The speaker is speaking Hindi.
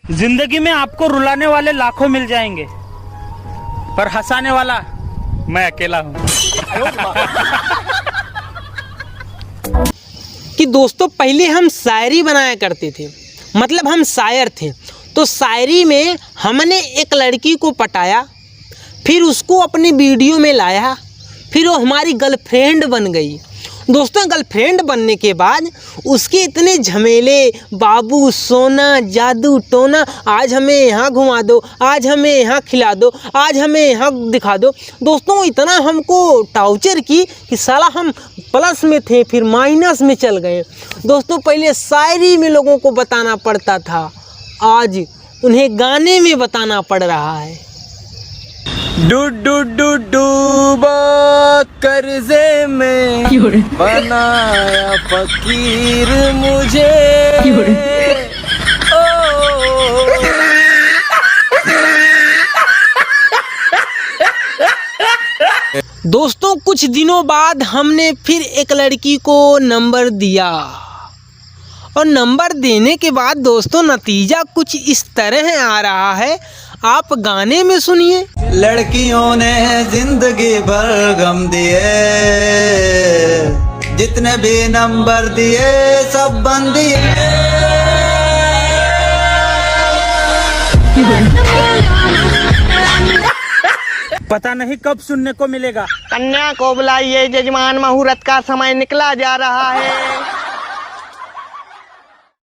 जिंदगी में आपको रुलाने वाले लाखों मिल जाएंगे, पर हंसाने वाला मैं अकेला हूँ। कि दोस्तों पहले हम शायरी बनाया करते थे, मतलब हम शायर थे। तो शायरी में हमने एक लड़की को पटाया, फिर उसको अपनी वीडियो में लाया, फिर वो हमारी गर्लफ्रेंड बन गई। दोस्तों गर्लफ्रेंड बनने के बाद उसके इतने झमेले, बाबू सोना जादू टोना, आज हमें यहाँ घुमा दो, आज हमें यहाँ खिला दो, आज हमें यहाँ दिखा दो। दोस्तों इतना हमको टॉर्चर की कि साला हम प्लस में थे फिर माइनस में चल गए। दोस्तों पहले शायरी में लोगों को बताना पड़ता था, आज उन्हें गाने में बताना पड़ रहा है। डूबा कर्जे में बनाया फकीर मुझे। दोस्तों कुछ दिनों बाद हमने फिर एक लड़की को नंबर दिया, और नंबर देने के बाद दोस्तों नतीजा कुछ इस तरह आ रहा है, आप गाने में सुनिए। लड़कियों ने जिंदगी भर गम दिए, जितने भी नंबर दिए सब बंद दिए। पता नहीं कब सुनने को मिलेगा। कन्या को बुलाइए, जजमान मुहूर्त का समय निकला जा रहा है।